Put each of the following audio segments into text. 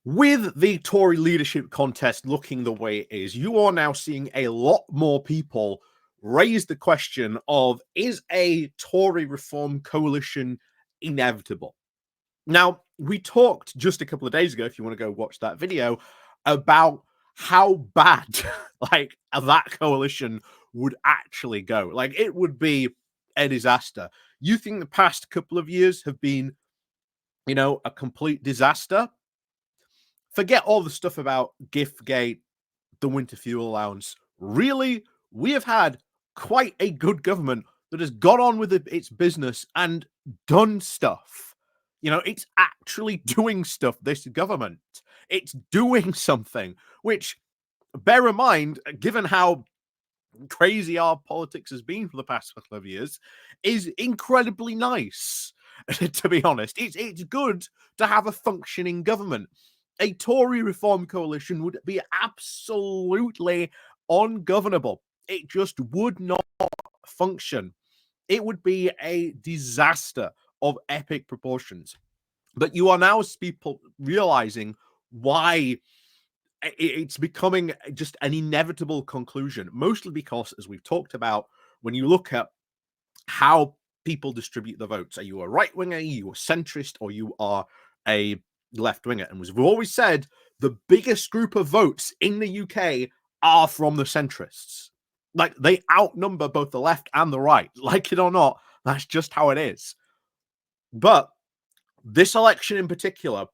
With the Tory leadership contest looking the way it is, you are now seeing a lot more people raise the question of, is a Tory reform coalition inevitable? Now, we talked just a couple of days ago, if you want to go watch that video, about how bad like that coalition would actually go. Like, it would be a disaster. You think the past couple of years have been, a complete disaster? Forget all the stuff about Giftgate, the winter fuel allowance. Really, we have had quite a good government that has got on with its business and done stuff. It's actually doing stuff, this government. It's doing something, which, bear in mind, given how crazy our politics has been for the past couple of years, is incredibly nice, to be honest. It's good to have a functioning government. A Tory reform coalition would be absolutely ungovernable. It just would not function. It would be a disaster of epic proportions. But you are now people realizing why it's becoming just an inevitable conclusion, mostly because, as we've talked about, when you look at how people distribute the votes, are you a right winger, are you a centrist, or you are a left winger? And as we've always said, the biggest group of votes in the UK are from the centrists. Like, they outnumber both the left and the right. Like it or not, that's just how it is. But this election in particular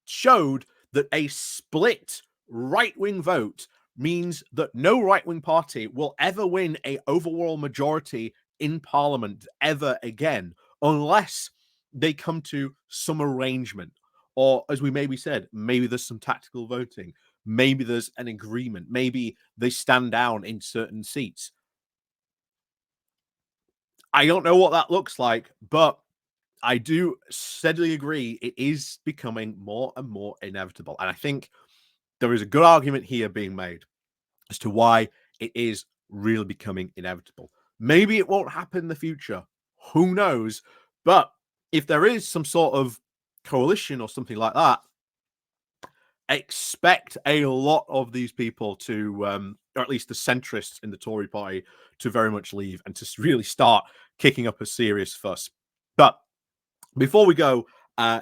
showed that a split right-wing vote means that no right-wing party will ever win a overall majority in Parliament ever again, unless they come to some arrangement. Or, as we maybe said, maybe there's some tactical voting. Maybe there's an agreement. Maybe they stand down in certain seats. I don't know what that looks like, but I do steadily agree it is becoming more and more inevitable. And I think there is a good argument here being made as to why it is really becoming inevitable. Maybe it won't happen in the future. Who knows? But if there is some sort of coalition or something like that, expect a lot of these people to, or at least the centrists in the Tory party, to very much leave and to really start kicking up a serious fuss. But before we go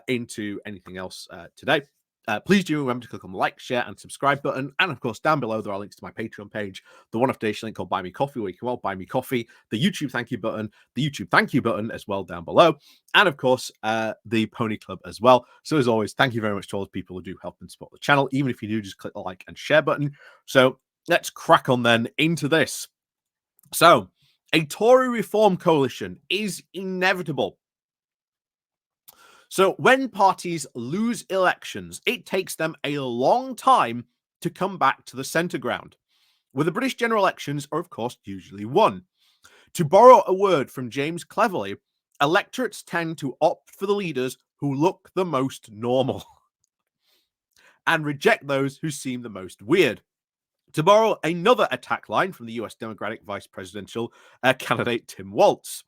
into anything else today, please do remember to click on the like, share, and subscribe button. And of course, down below, there are links to my Patreon page, the one-off donation link called Buy Me Coffee, where you can buy me coffee, the YouTube thank you button, the YouTube thank you button as well down below, and of course, the Pony Club as well. So as always, thank you very much to all the people who do help and support the channel. Even if you do, just click the like and share button. So let's crack on then into this. So, a Tory reform coalition is inevitable. So when parties lose elections, it takes them a long time to come back to the centre ground, where the British general elections are, of course, usually won. To borrow a word from James Cleverly, electorates tend to opt for the leaders who look the most normal and reject those who seem the most weird. To borrow another attack line from the US Democratic vice presidential candidate Tim Walz,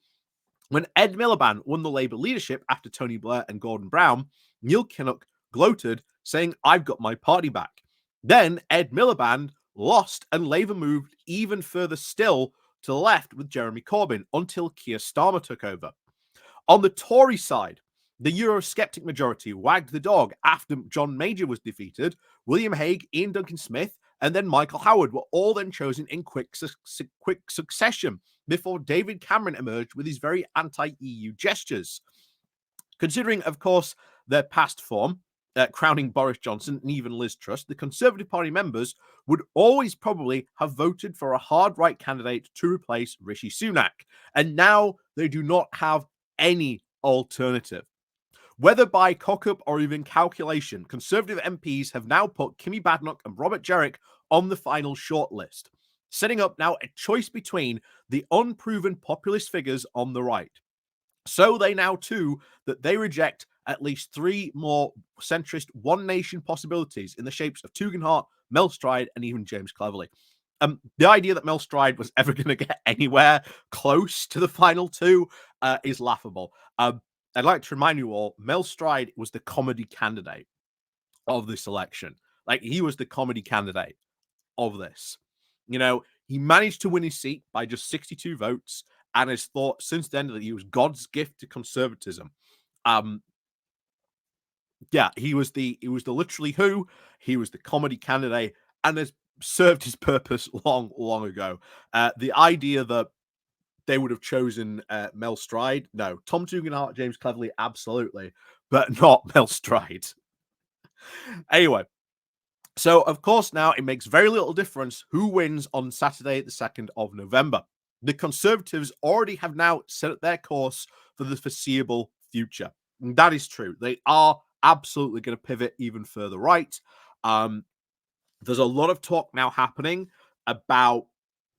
when Ed Miliband won the Labour leadership after Tony Blair and Gordon Brown, Neil Kinnock gloated, saying, "I've got my party back." Then Ed Miliband lost and Labour moved even further still to the left with Jeremy Corbyn until Keir Starmer took over. On the Tory side, the Eurosceptic majority wagged the dog after John Major was defeated. William Hague, Ian Duncan Smith, and then Michael Howard were all then chosen in quick succession before David Cameron emerged with his very anti-EU gestures. Considering, of course, their past form, crowning Boris Johnson and even Liz Truss, the Conservative Party members would always probably have voted for a hard right candidate to replace Rishi Sunak. And now they do not have any alternative. Whether by cock-up or even calculation, Conservative MPs have now put Kimi Badenoch and Robert Jenrick on the final shortlist, setting up now a choice between the unproven populist figures on the right. So they now, too, that they reject at least three more centrist One Nation possibilities in the shapes of Tugendhat, Mel Stride, and even James Cleverly. The idea that Mel Stride was ever going to get anywhere close to the final two is laughable. I'd like to remind you all, Mel Stride was the comedy candidate. of this election. Like, he was the comedy candidate of this. You know, he managed to win his seat by just 62 votes and has thought since then that he was God's gift to conservatism. Yeah, he was the literally who, he was the comedy candidate and has served his purpose long ago. The idea that they would have chosen Mel Stride, no, Tom Tugendhat, James Cleverly, absolutely, but not Mel Stride. Anyway, so, of course, now it makes very little difference who wins on Saturday, the 2nd of November. The Conservatives already have now set their course for the foreseeable future. And that is true. They are absolutely going to pivot even further right. There's a lot of talk now happening about,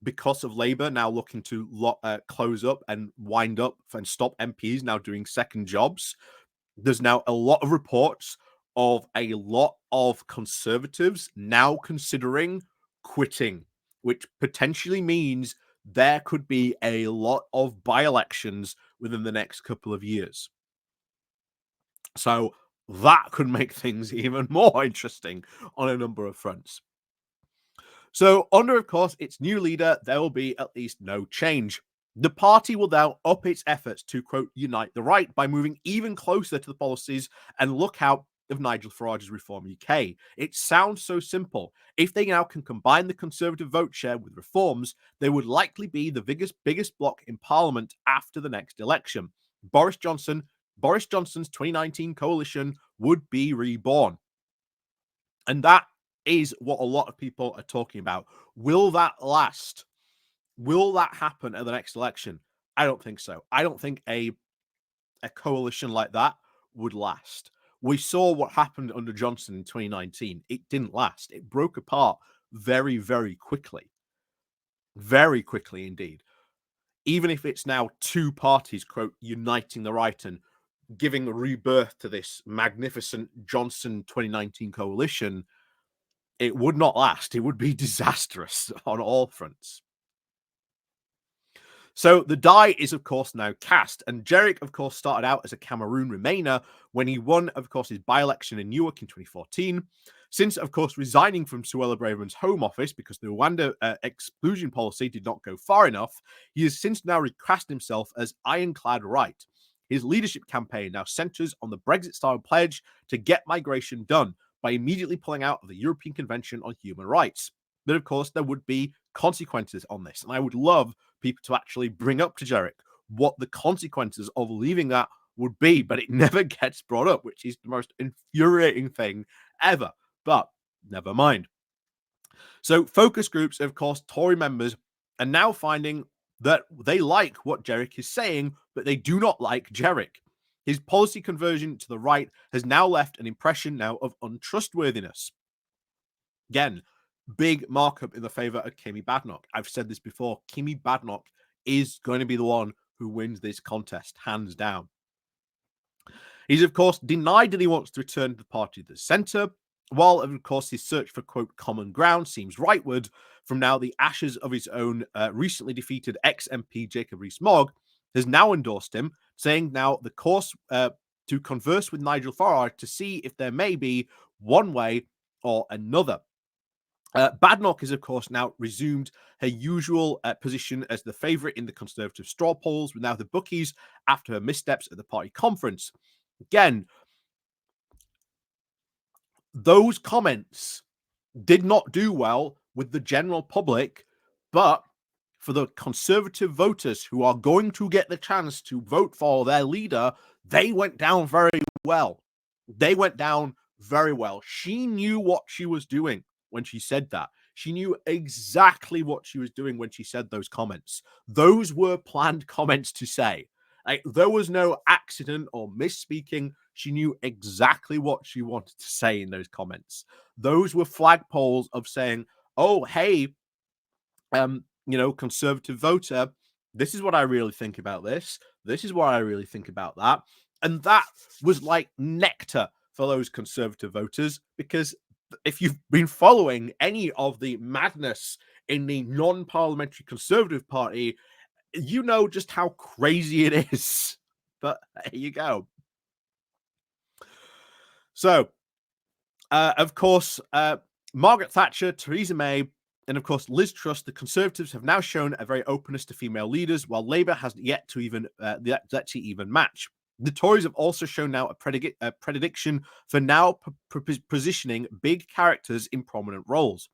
because of Labour now looking to close up and wind up and stop MPs now doing second jobs. There's now a lot of reports of a lot of Conservatives now considering quitting, which potentially means there could be a lot of by-elections within the next couple of years. So that could make things even more interesting on a number of fronts. So under, of course, its new leader, there will be at least no change. The party will now up its efforts to, quote, unite the right by moving even closer to the policies and look out of Nigel Farage's Reform UK. It sounds so simple. If they now can combine the Conservative vote share with reforms, they would likely be the biggest bloc in Parliament after the next election. Boris Johnson's 2019 coalition would be reborn. And that is what a lot of people are talking about. Will that last? Will that happen at the next election? I don't think so. I don't think a coalition like that would last. We saw what happened under Johnson in 2019. It didn't last. It broke apart very, very quickly. Very quickly indeed. Even if it's now two parties, quote, uniting the right and giving rebirth to this magnificent Johnson 2019 coalition, it would not last. It would be disastrous on all fronts. So the die is, of course, now cast. And Jenrick, of course, started out as a Cameroon Remainer when he won, of course, his by-election in Newark in 2014. Since, of course, resigning from Suella Braverman's Home Office because the Rwanda exclusion policy did not go far enough, he has since now recast himself as Ironclad Right. His leadership campaign now centres on the Brexit-style pledge to get migration done by immediately pulling out of the European Convention on Human Rights. But, of course, there would be consequences on this. And I would love people to actually bring up to Jenrick what the consequences of leaving that would be, but it never gets brought up, which is the most infuriating thing ever. But never mind. So focus groups, of course, Tory members are now finding that they like what Jenrick is saying, but they do not like Jenrick. His policy conversion to the right has now left an impression now of untrustworthiness. Again, big markup in the favor of Kemi Badenoch. I've said this before. Kemi Badenoch is going to be the one who wins this contest, hands down. He's, of course, denied that he wants to return to the party to the centre, while, of course, his search for, quote, common ground seems rightward from now the ashes of his own recently defeated ex-MP Jacob Rees-Mogg has now endorsed him, saying now the course to converse with Nigel Farage to see if there may be one way or another. Badenoch is, of course, now resumed her usual position as the favourite in the Conservative straw polls, with now the bookies after her missteps at the party conference. Again, those comments did not do well with the general public, but for the Conservative voters who are going to get the chance to vote for their leader, they went down very well. They went down very well. She knew what she was doing when she said that. She knew exactly what she was doing when she said those comments. Those were planned comments to say. Like, there was no accident or misspeaking. She knew exactly what she wanted to say in those comments. Those were flagpoles of saying, oh, hey, Conservative voter, this is what I really think about this. This is what I really think about that. And that was like nectar for those Conservative voters, because if you've been following any of the madness in the non-parliamentary Conservative Party, you know just how crazy it is. But there you go. So Of course, Margaret Thatcher, Theresa May, and of course Liz Truss, the Conservatives have now shown a very openness to female leaders, while Labour has yet to even match. The Tories have also shown now a predilection for now positioning big characters in prominent roles.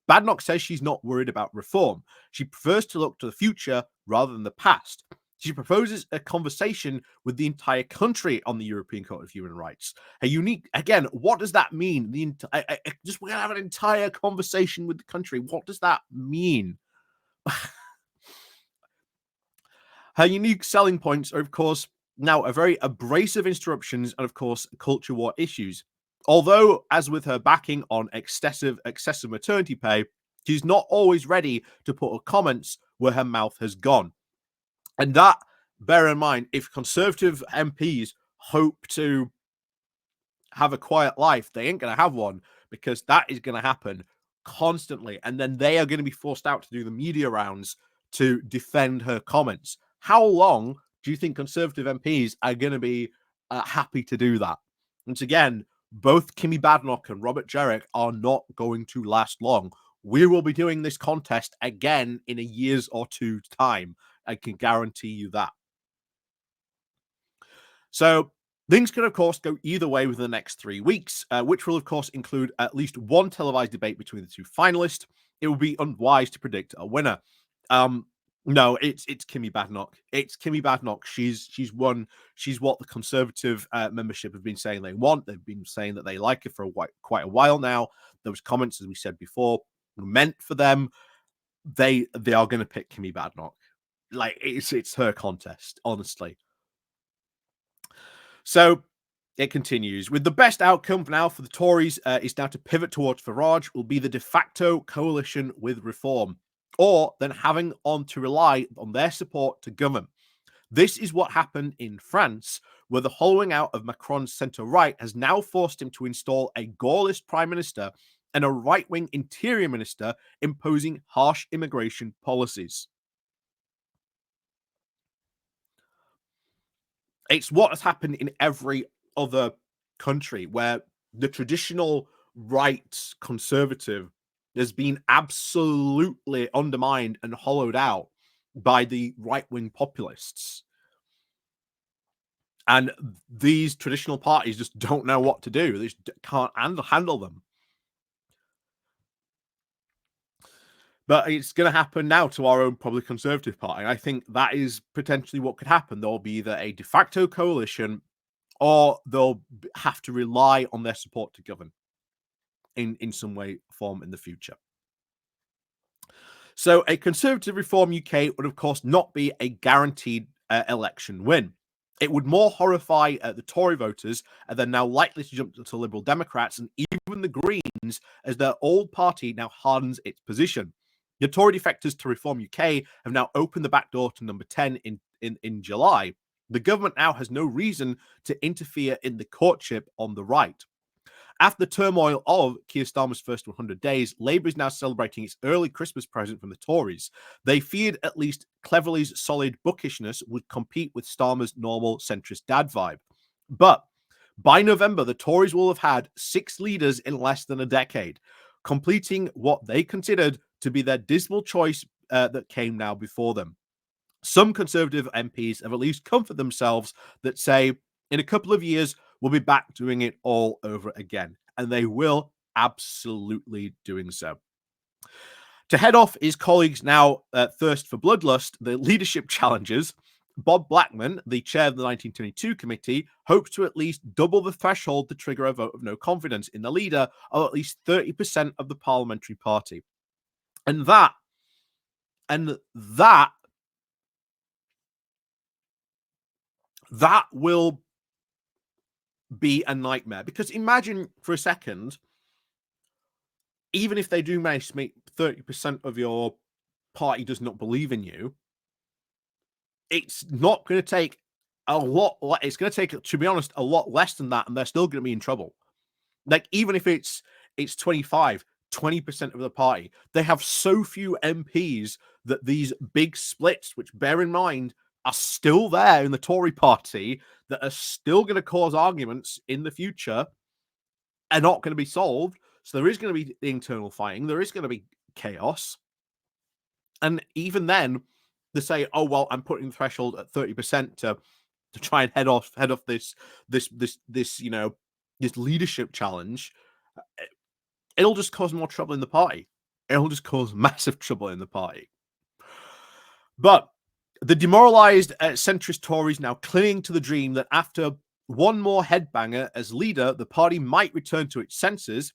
Badenoch says she's not worried about reform. She prefers to look to the future rather than the past. She proposes a conversation with the entire country on the European Court of Human Rights. A unique, again, what does that mean? We're going to have an entire conversation with the country. What does that mean? Her unique selling points are, of course, now a very abrasive interruptions and, of course, culture war issues. Although, as with her backing on excessive maternity pay, she's not always ready to put her comments where her mouth has gone. And that, bear in mind, if Conservative MPs hope to have a quiet life, they ain't going to have one, because that is going to happen constantly. And then they are going to be forced out to do the media rounds to defend her comments. How long do you think Conservative MPs are going to be happy to do that? Once again, both Kimmy Badenoch and Robert Jenrick are not going to last long. We will be doing this contest again in a year's or two's time. I can guarantee you that. So things can, of course, go either way within the next 3 weeks, which will, of course, include at least one televised debate between the two finalists. It would be unwise to predict a winner. No, it's Kimmy Badenoch. It's Kimmy Badenoch. She's won. She's what the Conservative membership have been saying they want. They've been saying that they like it for quite a while now. Those comments, as we said before, were meant for them. They are going to pick Kimmy Badenoch. Like, it's her contest, honestly. So it continues with the best outcome now for the Tories is now to pivot towards Farage will be the de facto coalition with Reform, or then having to rely on their support to govern. This is what happened in France, where the hollowing out of Macron's centre-right has now forced him to install a Gaullist prime minister and a right-wing interior minister imposing harsh immigration policies. It's what has happened in every other country where the traditional right conservative has been absolutely undermined and hollowed out by the right-wing populists. And these traditional parties just don't know what to do. They just can't handle them. But it's going to happen now to our own probably Conservative Party. I think that is potentially what could happen. There'll be either a de facto coalition or they'll have to rely on their support to govern in some way, form in the future. So a Conservative Reform UK would, of course, not be a guaranteed election win. It would more horrify the Tory voters, and they're now likely to jump to Liberal Democrats and even the Greens as their old party now hardens its position. The Tory defectors to Reform UK have now opened the back door to number 10 in July. The government now has no reason to interfere in the courtship on the right. After the turmoil of Keir Starmer's first 100 days, Labour is now celebrating its early Christmas present from the Tories. They feared at least Cleverly's solid bookishness would compete with Starmer's normal centrist dad vibe. But by November, the Tories will have had 6 leaders in less than a decade, completing what they considered to be their dismal choice that came now before them. Some Conservative MPs have at least comforted themselves that say, in a couple of years, we'll be back doing it all over again. And they will absolutely doing so. To head off his colleagues now thirst for bloodlust, the leadership challenges, Bob Blackman, the chair of the 1922 committee, hopes to at least double the threshold to trigger a vote of no confidence in the leader of at least 30% of the parliamentary party. And that will be a nightmare, because imagine for a second, even if they do manage to make 30% of your party does not believe in you, it's not going to take a lot. It's going to take, to be honest, a lot less than that, and they're still going to be in trouble. Like, even if it's 20% of the party, they have so few MPs that these big splits, which, bear in mind, are still there in the Tory party, that are still going to cause arguments in the future. are not going to be solved. So there is going to be the internal fighting. There is going to be chaos. And even then, they say, "Oh well, I'm putting the threshold at 30% to try and head off this this leadership challenge." It'll just cause more trouble in the party. It'll just cause massive trouble in the party. But the demoralized centrist Tories now clinging to the dream that after one more headbanger as leader, the party might return to its senses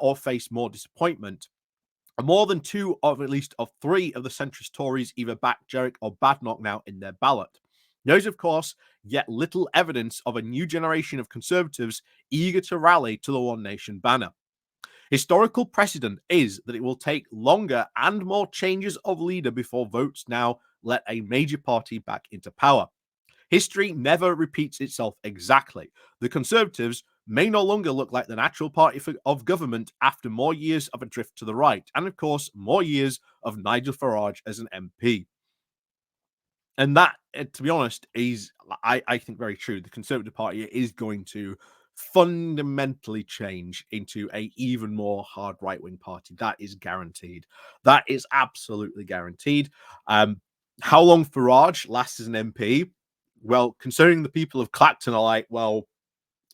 or face more disappointment. More than two of at least of three of the centrist Tories either back Jenrick or Badenoch now in their ballot. There's, of course, yet little evidence of a new generation of conservatives eager to rally to the One Nation banner. Historical precedent is that it will take longer and more changes of leader before votes now let a major party back into power. History never repeats itself exactly. The Conservatives may no longer look like the natural party of government after more years of a drift to the right, and of course, more years of Nigel Farage as an MP. And that, to be honest, is, I think, very true. The Conservative Party is going to fundamentally change into a even more hard right-wing party. That is guaranteed. That is absolutely guaranteed. How long Farage lasts as an MP? Well, considering the people of Clacton are like, well,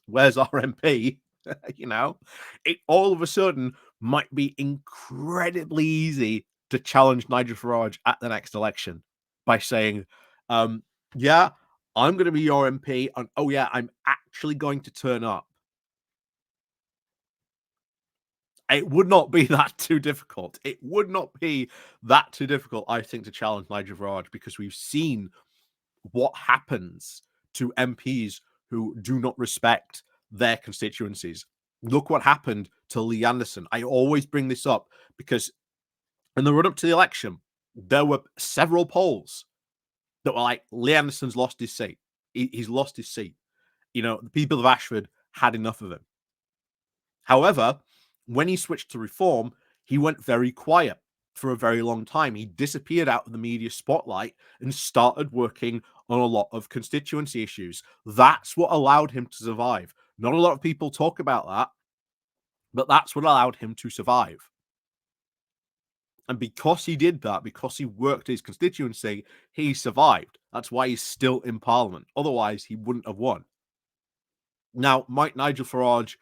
where's our MP? It all of a sudden might be incredibly easy to challenge Nigel Farage at the next election by saying, yeah, I'm going to be your MP, and oh yeah, I'm actually going to turn up. It would not be that too difficult. It would not be that too difficult, I think, to challenge Nigel Farage, because we've seen what happens to MPs who do not respect their constituencies. Look what happened to Lee Anderson. I always bring this up because in the run up to the election, there were several polls that were like, Lee Anderson's lost his seat. He's lost his seat. The people of Ashford had enough of him. However, when he switched to Reform, he went very quiet for a very long time. He disappeared out of the media spotlight and started working on a lot of constituency issues. That's what allowed him to survive. Not a lot of people talk about that, but that's what allowed him to survive. And because he did that, because he worked his constituency, he survived. That's why he's still in Parliament. Otherwise, he wouldn't have won. Now, might Nigel Farage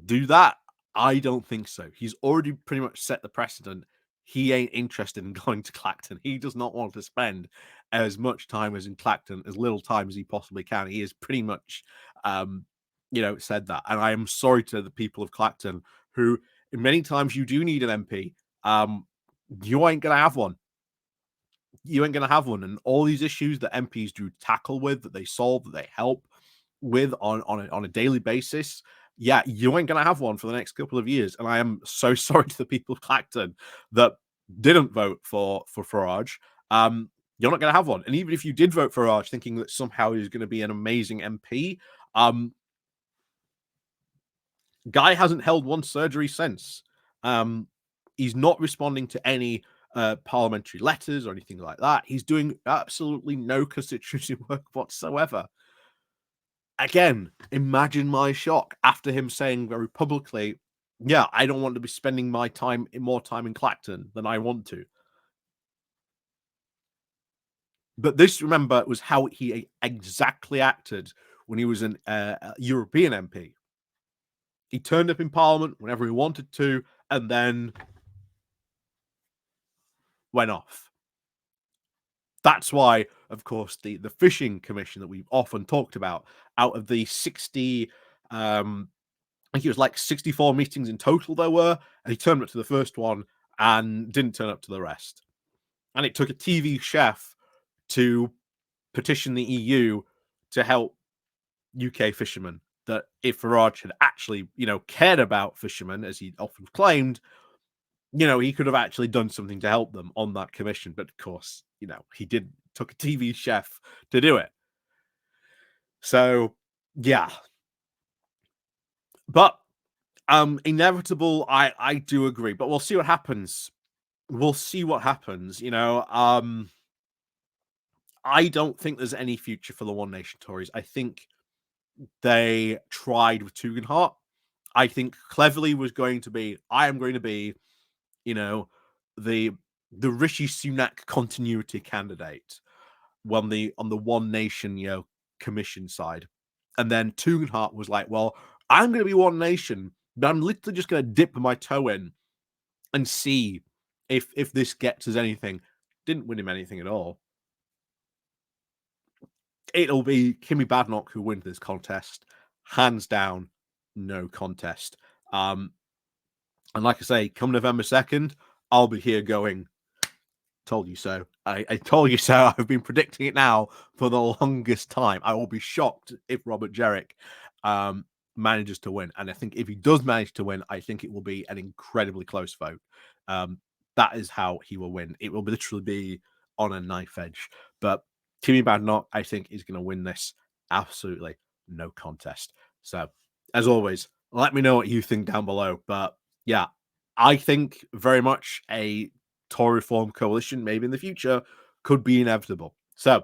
do that? I don't think so. He's already pretty much set the precedent. He ain't interested in going to Clacton. He does not want to spend as much time as in Clacton, as little time as he possibly can. He has pretty much, said that. And I am sorry to the people of Clacton who, many times, you do need an MP. You ain't gonna have one. You ain't gonna have one. And all these issues that MPs do tackle with, that they solve, that they help with on a daily basis, yeah, you ain't gonna have one for the next couple of years. And I am so sorry to the people of Clacton that didn't vote for Farage. You're not gonna have one. And even if you did vote for Farage, thinking that somehow he's gonna be an amazing MP, guy hasn't held one surgery since. He's not responding to any parliamentary letters or anything like that. He's doing absolutely no constituency work whatsoever. Again, imagine my shock after him saying very publicly, yeah, I don't want to be spending my time more time in Clacton than I want to. But this, remember, was how he exactly acted when he was an European MP. He turned up in Parliament whenever he wanted to, and then went off. That's why, of course, the fishing commission that we've often talked about, out of the 60, I think it was like 64 meetings in total there were, and he turned up to the first one and didn't turn up to the rest. And it took a TV chef to petition the EU to help UK fishermen, that if Farage had actually, cared about fishermen, as he often claimed, he could have actually done something to help them on that commission. But of course, he did took a TV chef to do it. So, yeah. But inevitable, I do agree. But we'll see what happens. We'll see what happens. I don't think there's any future for the One Nation Tories. I think they tried with Tugendhat. I think Cleverly was going to be, I am going to be, you know, the Rishi Sunak continuity candidate on the One Nation, commission side. And then Tugendhat was like, well, I'm going to be One Nation, but I'm literally just going to dip my toe in and see if this gets us anything. Didn't win him anything at all. It'll be Kimmy Badenoch who wins this contest, hands down, no contest. And like I say, come November 2nd, I'll be here going, told you so. I told you so. I've been predicting it now for the longest time. I will be shocked if Robert Jenrick manages to win. And I think if he does manage to win, I think it will be an incredibly close vote. That is how he will win. It will literally be on a knife edge. But Timmy Badenoch, I think, is going to win this. Absolutely no contest. So, as always, let me know what you think down below. But yeah, I think very much a Tory reform coalition, maybe in the future, could be inevitable. So,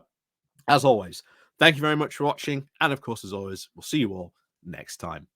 as always, thank you very much for watching. And of course, as always, we'll see you all next time.